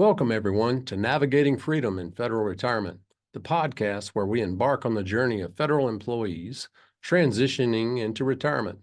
Welcome, everyone, to Navigating Freedom in Federal Retirement, the podcast where we embark on the journey of federal employees transitioning into retirement.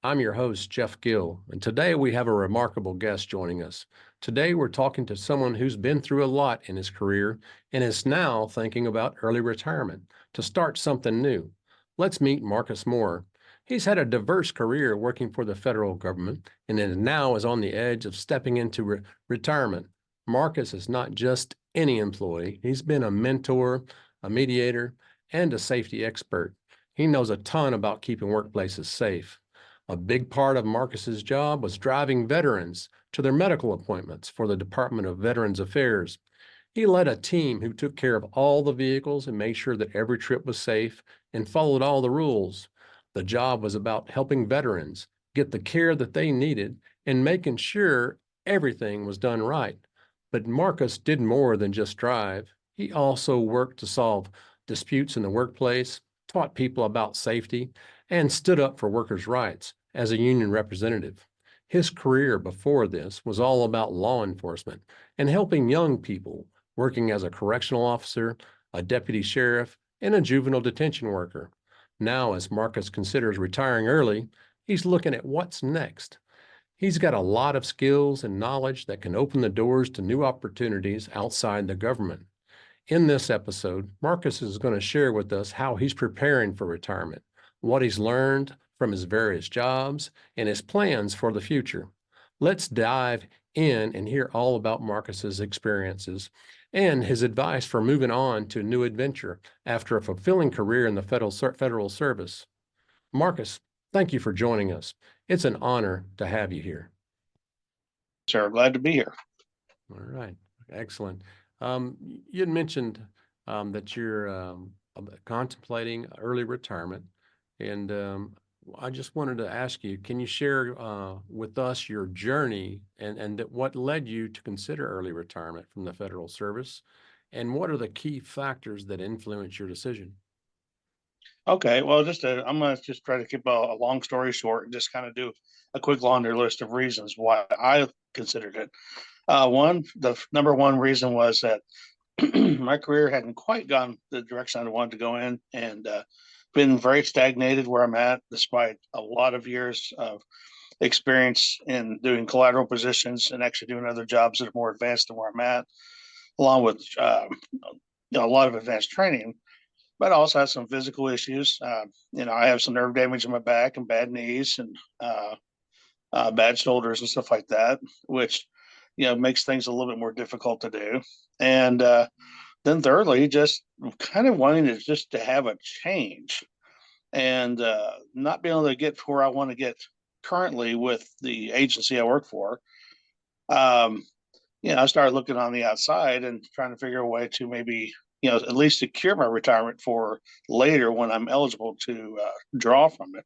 I'm your host, Jeff Gill, and today we have a remarkable guest joining us. Today, we're talking to someone who's been through a lot in his career and is now thinking about early retirement to start something new. Let's meet Marcus Moore. He's had a diverse career working for the federal government and now is on the edge of stepping into retirement. Marcus is not just any employee. He's been a mentor, a mediator, and a safety expert. He knows a ton about keeping workplaces safe. A big part of Marcus's job was driving veterans to their medical appointments for the Department of Veterans Affairs. He led a team who took care of all the vehicles and made sure that every trip was safe and followed all the rules. The job was about helping veterans get the care that they needed and making sure everything was done right. But Marcus did more than just drive. He also worked to solve disputes in the workplace, taught people about safety, and stood up for workers' rights as a union representative. His career before this was all about law enforcement and helping young people, working as a correctional officer, a deputy sheriff, and a juvenile detention worker. Now, as Marcus considers retiring early, he's looking at what's next. He's got a lot of skills and knowledge that can open the doors to new opportunities outside the government. In this episode, Marcus is going to share with us how he's preparing for retirement, what he's learned from his various jobs, and his plans for the future. Let's dive in and hear all about Marcus's experiences and his advice for moving on to a new adventure after a fulfilling career in the federal service. Marcus, thank you for joining us. It's an honor to have you here. Sure, glad to be here. All right, excellent. You had mentioned that you're contemplating early retirement, and I just wanted to ask you, can you share with us your journey and what led you to consider early retirement from the federal service, and what are the key factors that influence your decision? Okay, well, I'm gonna just try to keep a long story short and just kind of do a quick laundry list of reasons why I considered it. The number one reason was that my career hadn't quite gone the direction I wanted to go in, and been very stagnated where I'm at, despite a lot of years of experience in doing collateral positions and actually doing other jobs that are more advanced than where I'm at, along with a lot of advanced training. But I also have some physical issues. I have some nerve damage in my back and bad knees and bad shoulders and stuff like that, which makes things a little bit more difficult to do. And then thirdly, just kind of wanting to have a change and not being able to get to where I want to get currently with the agency I work for. I started looking on the outside and trying to figure a way to maybe at least secure my retirement for later when I'm eligible to draw from it.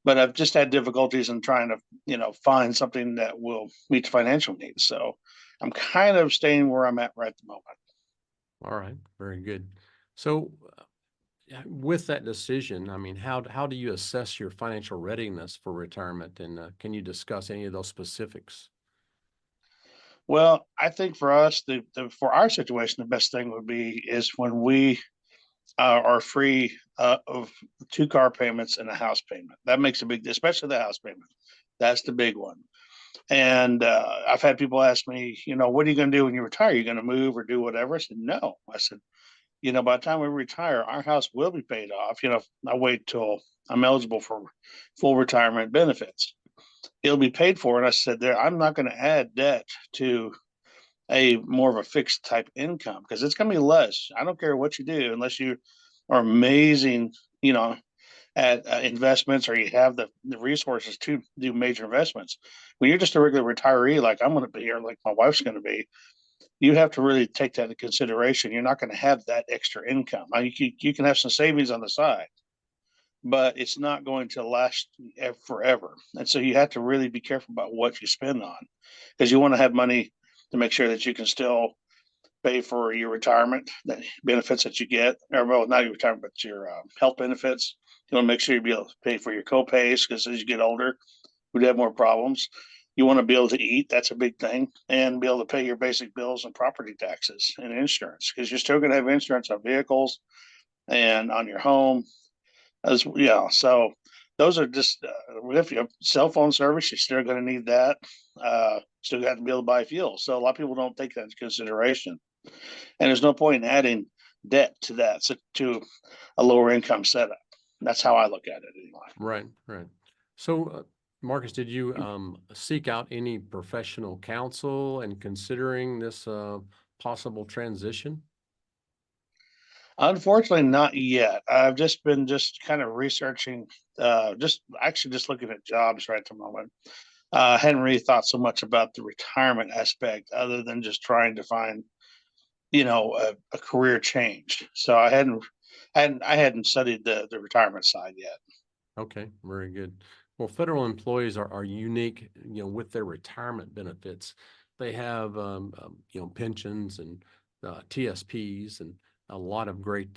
But I've just had difficulties in trying to, find something that will meet the financial needs. So I'm kind of staying where I'm at right at the moment. All right, very good. So with that decision, I mean, how do you assess your financial readiness for retirement? And can you discuss any of those specifics? Well, I think for us, for our situation, the best thing would be is when we are free of two car payments and a house payment. That makes a big, especially the house payment. That's the big one. And I've had people ask me, what are you going to do when you retire? Are you going to move or do whatever? I said, no. I said, by the time we retire, our house will be paid off. I wait till I'm eligible for full retirement benefits. It'll be paid for. And I said, I'm not going to add debt to a more of a fixed type income because it's going to be less. I don't care what you do unless you are amazing, at investments or you have the resources to do major investments. When you're just a regular retiree, like I'm going to be, or like my wife's going to be, you have to really take that into consideration. You're not going to have that extra income. Now, you can have some savings on the side, but it's not going to last forever. And so you have to really be careful about what you spend on because you want to have money to make sure that you can still pay for your retirement, the benefits that you get, or well, not your retirement, but your health benefits. You want to make sure you be able to pay for your co-pays because as you get older, we'd have more problems. You want to be able to eat. That's a big thing, and be able to pay your basic bills and property taxes and insurance, because you're still going to have insurance on vehicles and on your home as yeah. So those are just if you have cell phone service, you're still going to need that. Still got to be able to buy fuel. So a lot of people don't take that into consideration, and there's no point in adding debt to that, so to a lower income setup. That's how I look at it anyway. Right, right. So, Marcus, did you seek out any professional counsel in considering this possible transition? Unfortunately, not yet. I've just been kind of researching, just looking at jobs right at the moment. Hadn't really thought so much about the retirement aspect, other than just trying to find, a career change. So I hadn't studied the retirement side yet. Okay, very good. Well, federal employees are unique, with their retirement benefits. They have, pensions and TSPs and a lot of great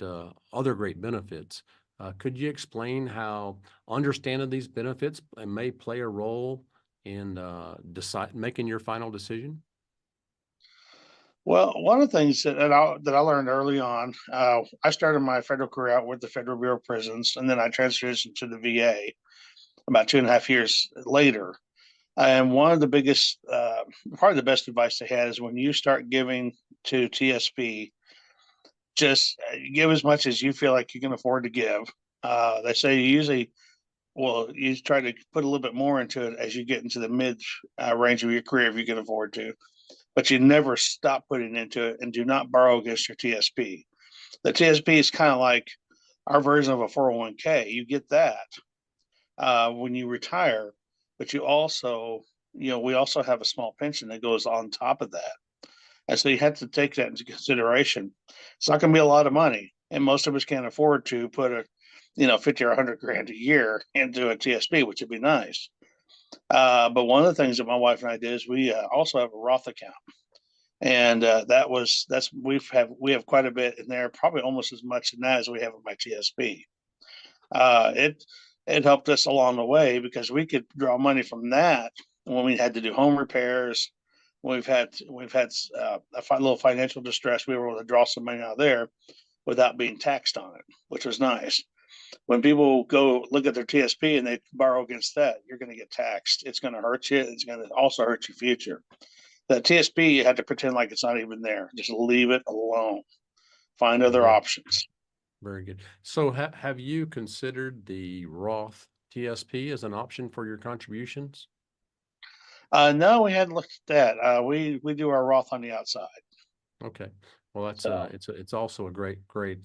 other great benefits. Could you explain how understanding these benefits may play a role in making your final decision? Well, one of the things that I learned early on, I started my federal career out with the Federal Bureau of Prisons, and then I transitioned to the VA about 2.5 years later. And one of the biggest, probably the best advice they had is when you start giving to TSP, just give as much as you feel like you can afford to give. They say you try to put a little bit more into it as you get into the mid range of your career if you can afford to, but you never stop putting into it, and do not borrow against your TSP. The TSP is kind of like our version of a 401k. You get that when you retire, but we also have a small pension that goes on top of that. And so you have to take that into consideration. It's not going to be a lot of money, and most of us can't afford to put 50 or 100 grand a year into a TSP, which would be nice. But one of the things that my wife and I did is we also have a Roth account, and we have quite a bit in there, probably almost as much in that as we have in my TSP. It helped us along the way because we could draw money from that when we had to do home repairs. We've had a little financial distress. We were able to draw some money out of there without being taxed on it, which was nice. When people go look at their TSP and they borrow against that, you're going to get taxed. It's going to hurt you. It's going to also hurt your future. The TSP, you have to pretend like it's not even there. Just leave it alone. Find other Very, options. very good. So, have you considered the Roth TSP as an option for your contributions? No, we hadn't looked at that. We do our Roth on the outside. Okay. Well, that's So it's also a great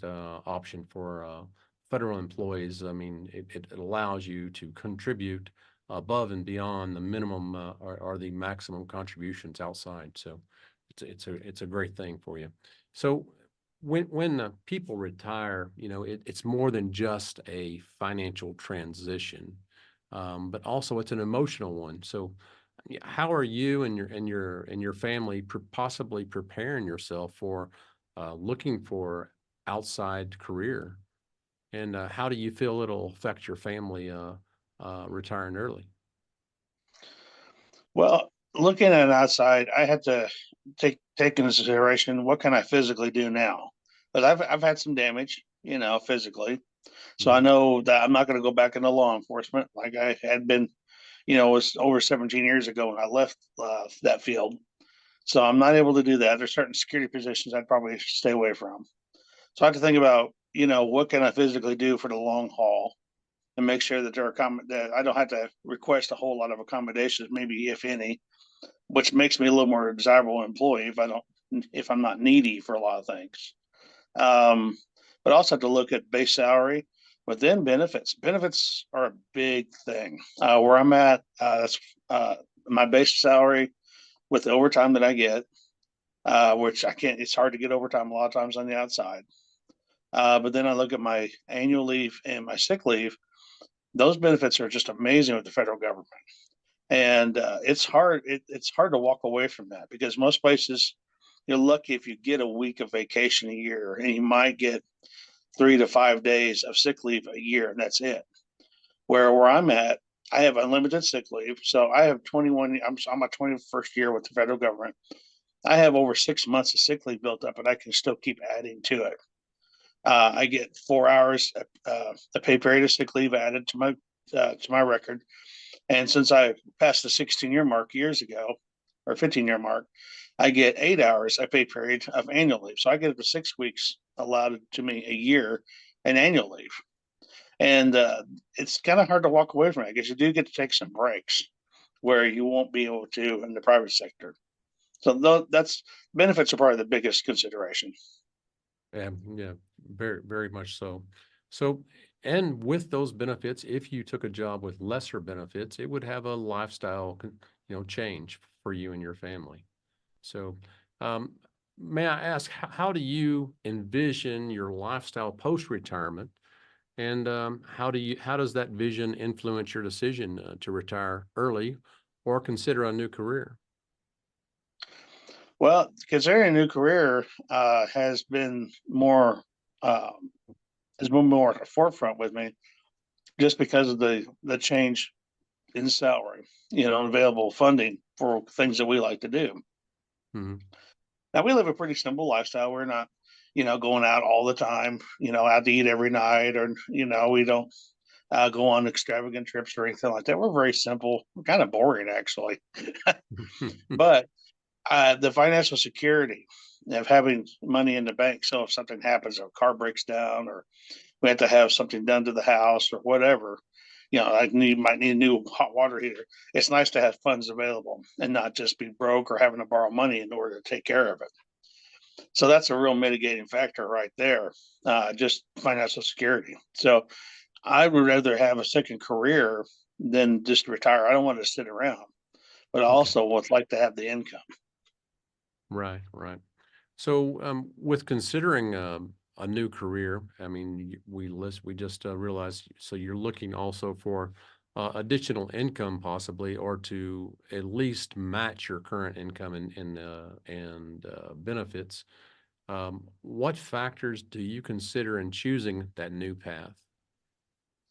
option for federal employees. I mean, it allows you to contribute above and beyond the minimum or the maximum contributions outside. So it's a great thing for you. So when people retire, it's more than just a financial transition, but also it's an emotional one. So how are you and your family possibly preparing yourself for looking for outside career? And how do you feel it'll affect your family retiring early? well, looking at it outside, I had to take into consideration what can I physically do now, because I've had some damage, physically. So I Mhm. know that I'm not going to go back into law enforcement like I had been. It was over 17 years ago when I left that field. So I'm not able to do that. There's certain security positions I'd probably stay away from. So I have to think about, what can I physically do for the long haul, and make sure that that I don't have to request a whole lot of accommodations, maybe if any, which makes me a little more desirable employee if I'm not needy for a lot of things. Um, but also have to look at base salary, but then benefits. Benefits are a big thing. Where I'm at, that's my base salary with the overtime that I get, which I can't. It's hard to get overtime a lot of times on the outside. But then I look at my annual leave and my sick leave. Those benefits are just amazing with the federal government, and it's hard. It's hard to walk away from that, because most places you're lucky if you get a week of vacation a year, and you might get 3 to 5 days of sick leave a year, and that's it. Where I'm at, I have unlimited sick leave. So I have 21, I'm on my 21st year with the federal government. I have over 6 months of sick leave built up, and I can still keep adding to it. I get 4 hours a pay period of sick leave added to my record. And since I passed the 16-year mark years ago, or 15-year mark, I get 8 hours a pay period of annual leave. So I get up to 6 weeks allowed to me a year in annual leave. And it's kind of hard to walk away from it because you do get to take some breaks where you won't be able to in the private sector. So that's benefits are probably the biggest consideration. Yeah, very, very much so. So, and with those benefits, if you took a job with lesser benefits, it would have a lifestyle, change for you and your family. So, um, may I ask, how do you envision your lifestyle post-retirement? And how does that vision influence your decision to retire early or consider a new career? Well, considering a new career um, has been more at the forefront with me just because of the change in salary, available funding for things that we like to do. Mhm. Now we live a pretty simple lifestyle. We're not, going out all the time, out to eat every night, or we don't go on extravagant trips or anything like that. We're very simple. We're kind of boring actually, but the financial security of having money in the bank. So if something happens, or a car breaks down, or we have to have something done to the house or whatever, might need a new hot water heater. It's nice to have funds available and not just be broke or having to borrow money in order to take care of it. So that's a real mitigating factor right there, just financial security. So I would rather have a second career than just retire. I don't want to sit around, but I Okay. also would like to have the income. Right, right. So, with considering a new career, I mean, we just realized. So you're looking also for additional income, possibly, or to at least match your current income and benefits. What factors do you consider in choosing that new path?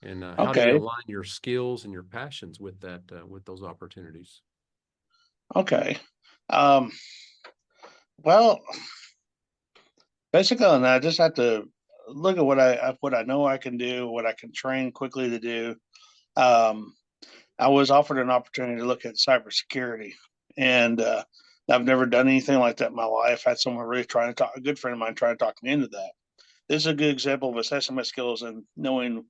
And how do you Okay. align your skills and your passions with with those opportunities? Okay. Um, well, basically, on that, I just have to look at what I know I can do, what I can train quickly to do. Um, I was offered an opportunity to look at cybersecurity, and I've never done anything like that in my life. I had someone really trying to talk, a good friend of mine, trying to talk me into that. This is a good example of assessing my skills and knowing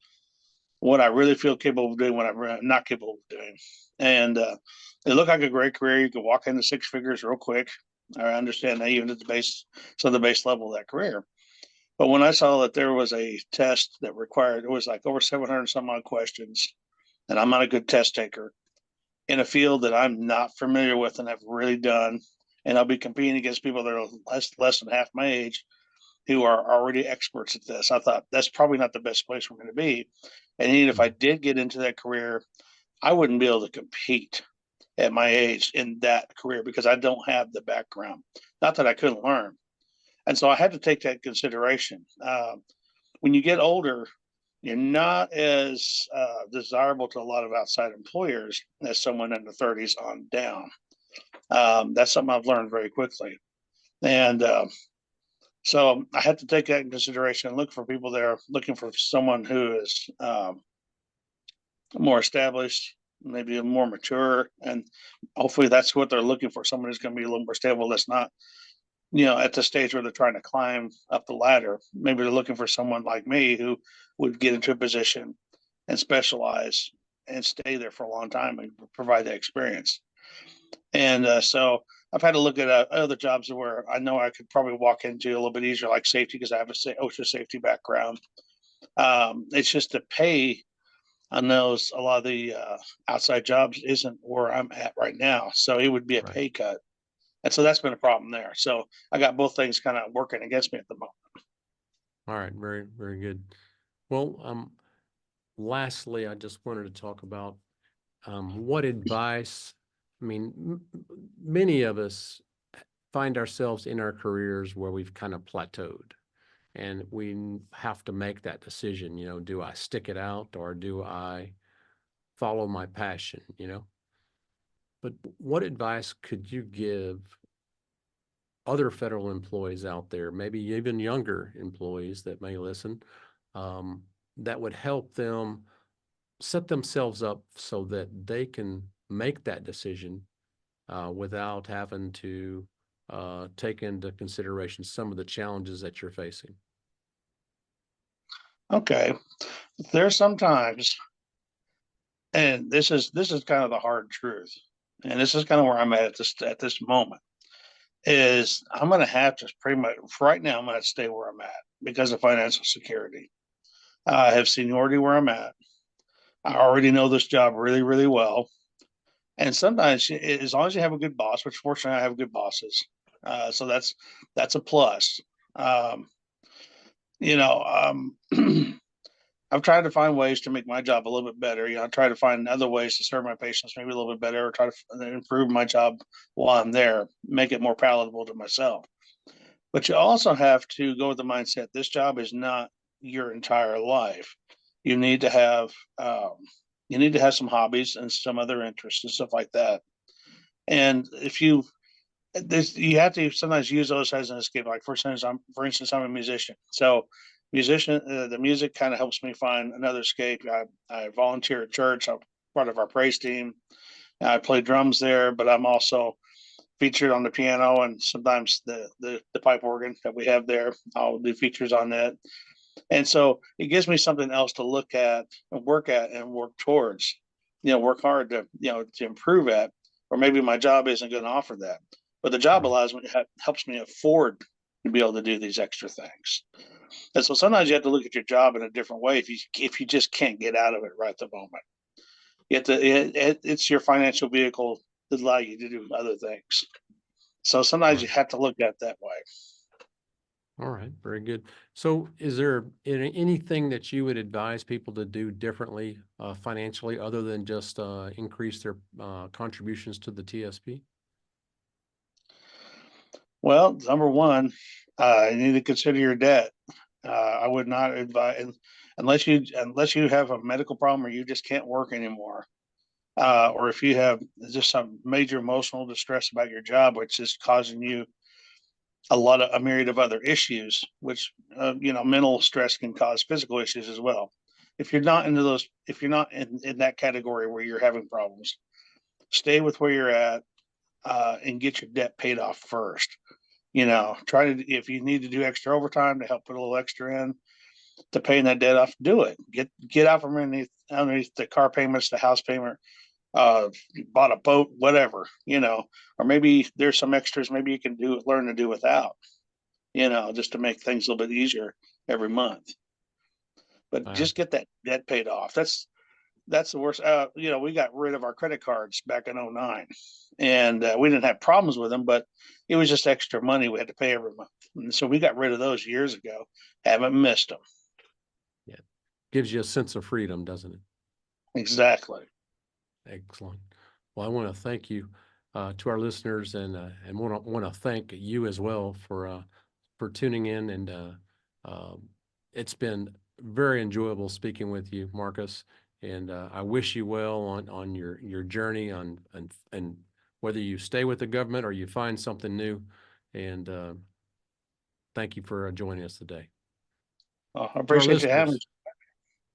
what I really feel capable of doing, what I'm not capable of doing. And it looked like a great career. You could walk into six figures real quick. I understand that even at the base level of that career. But when I saw that there was a test that required, it was like over 700 some odd questions, and I'm not a good test taker in a field that I'm not familiar with and have really done, and I'll be competing against people that are less than half my age who are already experts at this. I thought that's probably not the best place for me to be. And even if I Mhm. did get into that career, I wouldn't be able to compete at my age in that career because I don't have the background. Not that I couldn't learn. And so I had to take that consideration. When you get older, you're not as desirable to a lot of outside employers as someone in the 30s on down. That's something I've learned very quickly. And so I had to take that in consideration and look for people there, looking for someone who is more established, maybe more mature, and hopefully that's what they're looking for. Someone who's going to be a little more stable. That's not, at the stage where they're trying to climb up the ladder. Maybe they're looking for someone like me who would get into a position and specialize and stay there for a long time and provide that experience. And so I've had to look at other jobs where I know I could probably walk into a little bit easier, like safety, because I have a OSHA safety background. It's just the pay on those, a lot of the outside jobs isn't where I'm at right now. So it would be a Right. pay cut. And so that's been a problem there. So I got both things kind of working against me at the moment. All right. Very, very good. Well, lastly, I just wanted to talk about what advice. I mean, many of us find ourselves in our careers where we've kind of plateaued and we have to make that decision. Do I stick it out or do I follow my passion, you know? But what advice could you give other federal employees out there, maybe even younger employees that may listen, um, that would help them set themselves up so that they can make that decision without having to take into consideration some of the challenges that you're facing? Okay. There's sometimes, and this is kind of the hard truth, and this is kind of where I'm at this moment. Is I'm going to have to pretty much right now. I'm going to stay where I'm at because of financial security. I have seniority where I'm at. I already know this job really, really well. And sometimes, as long as you have a good boss, which fortunately I have good bosses, so that's a plus. Um, you know, I've tried to find ways to make my job a little bit better. I try to find other ways to serve my patients maybe a little bit better, or try to improve my job while I'm there, make it more palatable to myself. But you also have to go with the mindset this job is not your entire life. You need to have um, you need to have some hobbies and some other interests and stuff like that. And if you this you have to sometimes use those as an escape. Like for instance, I'm a musician. So the music kind of helps me find another escape. I volunteer at church. I'm part of our praise team. I play drums there, but I'm also featured on the piano and sometimes the pipe organ that we have there. I'll do features on that. And so it gives me something else to look at and work towards, work hard to improve at, or maybe my job isn't going to offer that, but the job Right. allows me, helps me afford to be able to do these extra things. And so sometimes you have to look at your job in a different way if you just can't get out of it right at the moment. It's your financial vehicle that allow you to do other things. So sometimes you Right. have to look at it that way. All right. Very good. So is there anything that you would advise people to do differently financially other than just increase their contributions to the TSP? Well, number one, you need to consider your debt. I would not advise unless you have a medical problem or you just can't work anymore, or if you have just some major emotional distress about your job, which is causing you a myriad of other issues, which mental stress can cause physical issues as well. If you're not in that category where you're having problems, stay with where you're at and get your debt paid off first. Try to if you need to do extra overtime to help put a little extra in to paying that debt off, do it. Get out from underneath the car payments, the house payment, you bought a boat, whatever, or maybe there's some extras maybe you can learn to do without, just to make things a little bit easier every month. But Uh, just get that debt paid off. That's the worst. We got rid of our credit cards back in '09, and we didn't have problems with them, but it was just extra money we had to pay every month. And so we got rid of those years ago. Haven't missed them. yeah. Gives you a sense of freedom, doesn't it? Exactly. Excellent. Well, I want to thank you to our listeners, and want to thank you as well for tuning in. And it's been very enjoyable speaking with you, Marcus. And I wish you well on your journey and whether you stay with the government or you find something new. And thank you for joining us today. Well, I To our appreciate you having me. listeners,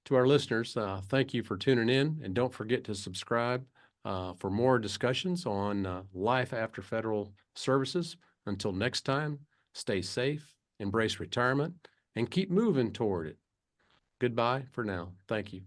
to our listeners, thank you for tuning in, and don't forget to subscribe for more discussions on life after federal services. Until next time, stay safe, embrace retirement, and keep moving toward it. Goodbye for now. Thank you.